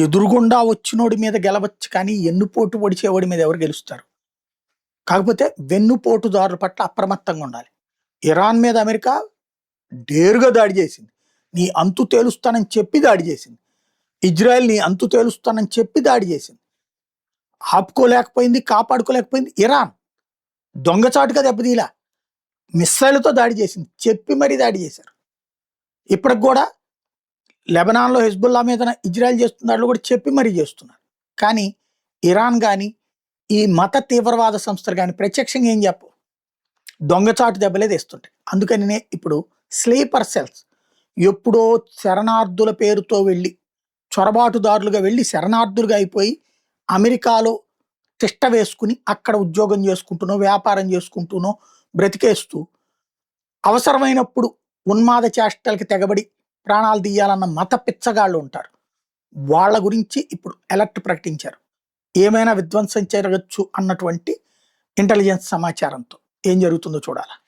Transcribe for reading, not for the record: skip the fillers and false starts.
ఎదురుగుండా వచ్చినోడి మీద గెలవచ్చు కానీ ఎన్నుపోటు పొడిచేవాడి మీద ఎవరు గెలుస్తారు? కాకపోతే వెన్నుపోటుదారుల పట్ల అప్రమత్తంగా ఉండాలి. ఇరాన్ మీద అమెరికా డేరుగా దాడి చేసింది. నీ అంతు తేలుస్తానని చెప్పి దాడి చేసింది. ఇజ్రాయెల్ నీ అంతు తేలుస్తానని చెప్పి దాడి చేసింది. ఆపుకోలేకపోయింది, కాపాడుకోలేకపోయింది. ఇరాన్ దొంగచాటుగా దెబ్బతీలా, మిస్సైల్తో దాడి చేసింది, చెప్పి మరీ దాడి చేశారు. ఇప్పటికి కూడా లెబనాన్లో హెజ్బుల్లా మీద ఇజ్రాయెల్ చేస్తున్న దాంట్లో కూడా చెప్పి మరీ చేస్తున్నారు. కానీ ఇరాన్ కానీ ఈ మత తీవ్రవాద సంస్థలు కానీ ప్రత్యక్షంగా ఏం చెప్పు, దొంగచాటు దెబ్బలే తెస్తుంటాయి. అందుకని ఇప్పుడు స్లీపర్ సెల్స్ ఎప్పుడో శరణార్థుల పేరుతో వెళ్ళి చొరబాటుదారులుగా వెళ్ళి శరణార్థులుగా అయిపోయి అమెరికాలో తిష్ట వేసుకుని అక్కడ ఉద్యోగం చేసుకుంటూనో వ్యాపారం చేసుకుంటూనో బ్రతికేస్తూ అవసరమైనప్పుడు ఉన్మాద చేష్టలకి తెగబడి ప్రాణాలు తీయాలన్న మత పిచ్చగాళ్ళు ఉంటారు. వాళ్ళ గురించి ఇప్పుడు అలర్ట్ ప్రకటించారు. ఏమైనా విధ్వంసం జరగచ్చు అన్నటువంటి ఇంటెలిజెన్స్ సమాచారంతో ఏం జరుగుతుందో చూడాలి.